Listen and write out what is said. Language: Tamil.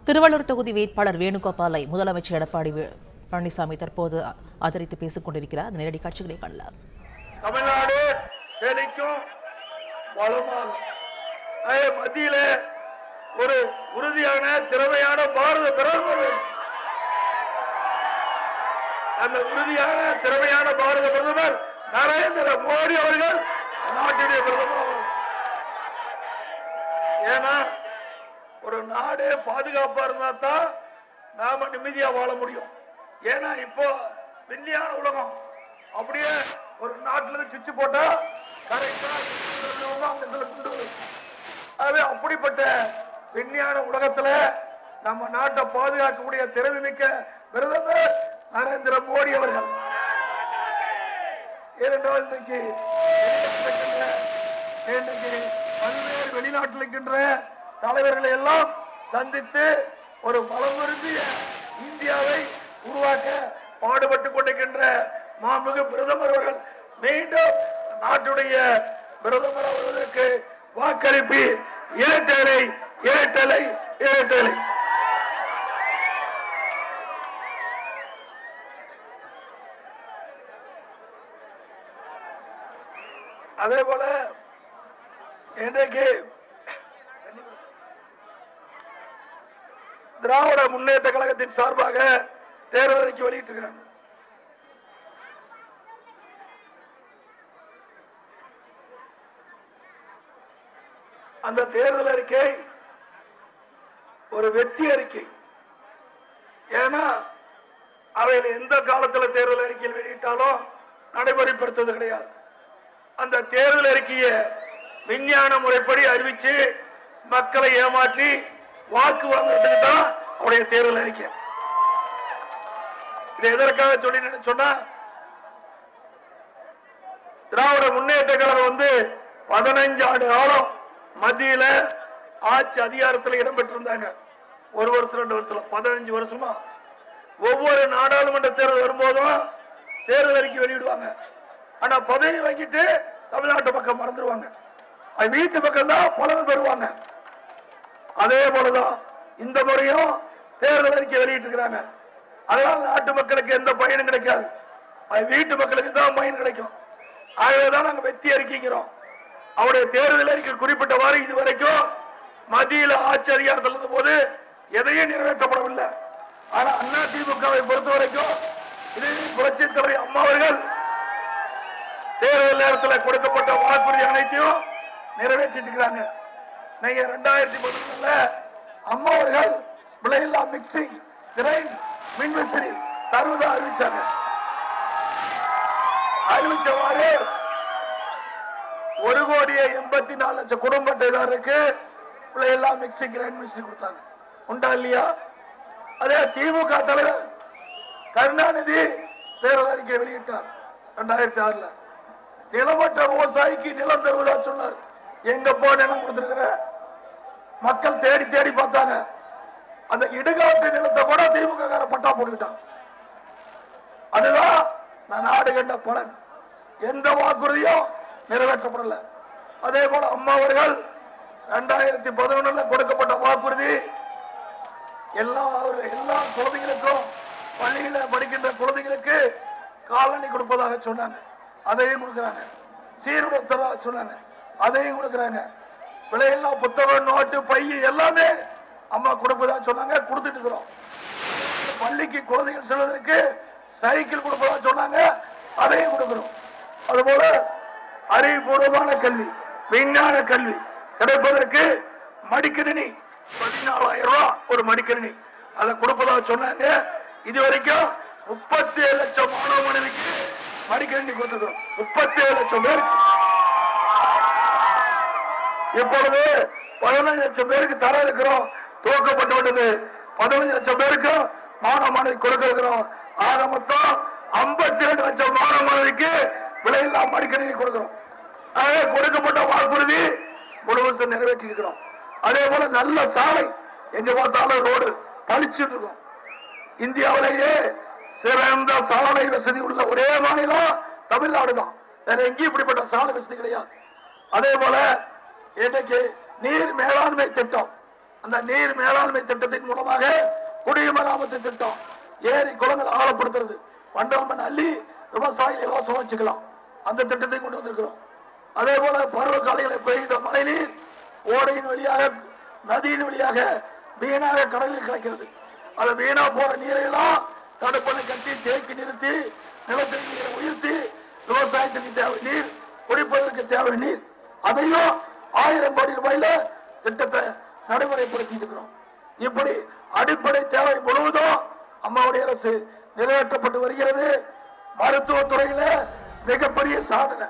திருவள்ளூர் தொகுதி வேட்பாளர் வேணுகோபாலை முதலமைச்சர் எடப்பாடி பழனிசாமி தற்போது ஆதரித்து பேசிக் கொண்டிருக்கிறார். நேரடி காட்சிகளை காணலாம். தமிழ்நாடு செழிக்கும் மத்தியில ஒரு உறுதியான திறமையான பாரத பிரதமர், அந்த உறுதியான திறமையான பாரத பிரதமர் நரேந்திர மோடி அவர்கள் நாட்டுடைய பிரதமர். ஏன்னா ஒரு நாடே பாதுகாப்பா இருந்தா தான் நாம நிம்மதியா வாழ முடியும். ஏன்னா இப்போ விஞ்ஞான உலகம் அப்படியே ஒரு நாட்டில சுவிட்ச் போட்டா கரெக்டா அப்படிப்பட்ட விஞ்ஞான உலகத்துல நம்ம நாட்டை பாதுகாக்கக்கூடிய திறமை மிக்க பிரதமர் நரேந்திர மோடி அவர்கள். ஏனென்றால் இன்றைக்கு பல்வேறு வெளிநாட்டில் இருக்கின்ற தலைவர்களை எல்லாம் சந்தித்து ஒரு பலம் பொருந்திய இந்தியாவை உருவாக்க பாடுபட்டுக் கொண்டிருக்கின்ற மாண்புமிகு பிரதமர் அவர்கள் மீண்டும் நாட்டுடைய பிரதமர் அவர்களுக்கு வாக்களிப்பு இரட்டலை இரட்டலை இரட்டலை. அதே போல இன்றைக்கு திராவிட முன்னேற்ற கழகத்தின் சார்பாக தேர்தல் அறிக்கை வெளியிட்டிருக்கிறாங்க. அந்த தேர்தல் அறிக்கை ஒரு வெற்றி அறிக்கை. ஏன்னா அவையில் எந்த காலத்தில் தேர்தல் அறிக்கையில் வெளியிட்டாலும் நடைமுறைப்படுத்துவது கிடையாது. அந்த தேர்தல் அறிக்கையை விஞ்ஞான முறைப்படி அறிவிச்சு மக்களை ஏமாற்றி வாக்கு வாங்குறதுக்கு தான் அவருடைய தேர்தல் அறிக்கை. இதை எதற்காக சொன்னா, திராவிட முன்னேற்ற கழகம் 15 ஆண்டு காலம் மத்தியில ஆட்சி அதிகாரத்தில் இடம்பெற்றிருந்தாங்க. ஒரு வருஷம் 2 வருஷம் 15 வருஷமா ஒவ்வொரு நாடாளுமன்ற தேர்தல் வரும்போதும் தேர்தல் அறிக்கை வெளியிடுவாங்க. ஆனா பதவி வாங்கிட்டு தமிழ்நாட்டு மக்கள் மறந்துடுவாங்க. அது வீட்டு மக்கள் தான் பலன் பெறுவாங்க. அதே போலதான் இந்த முறையும் தேர்தல் அறிக்கை வெளியிட்டு இருக்கிறாங்க. அதனால நாட்டு மக்களுக்கு எந்த பயனும் கிடைக்காது. அது வீட்டு மக்களுக்கு தான் பயன் கிடைக்கும். ஆகவேதான் நாங்க வெற்றி அறிக்கைக்கிறோம். அவருடைய தேர்தல் அறிக்கை குறிப்பிட்டவாறு இதுவரைக்கும் மத்தியில் ஆட்சி அதிகாரத்தில் இருந்த போது எதையும் நிறைவேற்றப்படவில்லை. ஆனா அண்ணா திமுகவை பொறுத்த வரைக்கும் புரட்சித் தலைவர் அம்மா அவர்கள் தேர்தல் நேரத்தில் கொடுக்கப்பட்ட வாக்குறுதி அனைத்தையும் நிறைவேற்றிட்டு இருக்கிறாங்க. நீங்க 2013 அம்மா அவர்கள் விலையில்லா மிக்சிங் கிரைண்ட் மின்விசிறி தருவதா அறிவிச்சாங்க. அறிவிச்சவாறு 1,84,00,000 குடும்ப அட்டைதாரருக்கு விலையில்லா மிக்சிங் கிரைண்ட் மின்விசிறி கொடுத்தாங்க. உண்டா இல்லையா? அதே திமுக தலைவர் கருணாநிதி தேர்தல் அறிக்கை வெளியிட்டார் 2006. நிலமற்ற விவசாயிக்கு நிலம் தருவதா சொன்னார். எங்க போ நிலம் கொடுத்திருக்கிற மக்கள் தேடி தேடி பார்த்தாங்க. அந்த இடுகாட்டு நிலத்தை கூட திமுக பட்டா போட்டுக்கிட்டான். அதுதான் நான் நாடு கண்ட பலன். எந்த வாக்குறுதியும் நிறைவேற்றப்படல. அதே போல அம்மா அவர்கள் 2011 கொடுக்கப்பட்ட வாக்குறுதி எல்லா குழந்தைகளுக்கும் பள்ளியில படிக்கின்ற குழந்தைகளுக்கு காலணி கொடுப்பதாக சொன்னாங்க. அதையும் கொடுக்கிறாங்க. சீருடை சொன்னாங்க. அதையும் கொடுக்கிறாங்க. விலையில்லா புத்தகம் நோட்டு பை எல்லாமே அம்மா கொடுப்பதா சொன்னாங்க. கொடுத்துட்டு இருக்கிறோம். பள்ளிக்கு குழந்தைகள் செல்வதற்கு சைக்கிள் கொடுப்பதா சொன்னாங்க. அதையும் கொடுக்கிறோம். அதுபோல அறிவுபூர்வமான கல்வி விஞ்ஞான கல்வி கிடைப்பதற்கு மடிக்கணினி 14,000 ரூபாய் ஒரு மடிக்கணினி அதை கொடுப்பதா சொன்னாங்க. இதுவரைக்கும் 37 லட்சம் மாணவ மாணவிக்கு மடிக்கணினி கொடுத்துக்கிறோம். 37 லட்சம் பேருக்கு. இப்பொழுது 15 லட்சம் பேருக்கு தர இருக்கிறோம். துவக்கப்பட்டு விட்டது. 15 லட்சம் பேருக்கு மாணவ மாணவி கொடுக்க இருக்கிறோம். ஆக மொத்தம் 52 லட்சம் மாணவ மாணவிக்கு விலையில்லா மடிக்கணினி கொடுக்கிறோம். கொடுக்கப்பட்ட வாக்குறுதி முழுவதும் நிறைவேற்றி இருக்கிறோம். அதே போல நல்ல சாலை எங்க பார்த்தாலும் ரோடு பழிச்சுட்டு இருக்கும். இந்தியாவிலேயே சிறந்த சாலை வசதி உள்ள ஒரே மாநிலம் தமிழ்நாடு தான். வேற எங்கேயும் இப்படிப்பட்ட சாலை வசதி கிடையாது. அதே போல இன்னைக்கு நீர் மேலாண்மை திட்டம் அந்த நீர் மேலாண்மை திட்டத்தின் மூலமாக குடிமராமத்து திட்டம், ஏரி குளங்கள் ஆழப்படுத்துறது, வண்டல் அள்ளி விவசாயிகள் இலவசம் வச்சுக்கலாம், அந்த திட்டத்தை கொண்டு வந்திருக்கிறோம். அதே போல பருவ காலைகளை பெய்த மழை நீர் ஓடையின் வழியாக நதியின் வழியாக வீணாக கடலில் கிடைக்கிறது. அது வீணா போற நீரையெல்லாம் தடுப்பணை கட்டி தேக்கி நிறுத்தி நிலத்தடி நீரை உயர்த்தி விவசாயத்துக்கு தேவை நீர், குடிப்பதற்கு தேவை நீர், அதையும் 1000 கோடி ரூபாயில திட்டத்தை நடைமுறைப்படுத்தி இருக்கிறோம். இப்படி அடிப்படை தேவை முழுவதும் அம்மாவுடைய அரசு நிறைவேற்றப்பட்டு வருகிறது. மருத்துவத்துறையில மிகப்பெரிய சாதனை.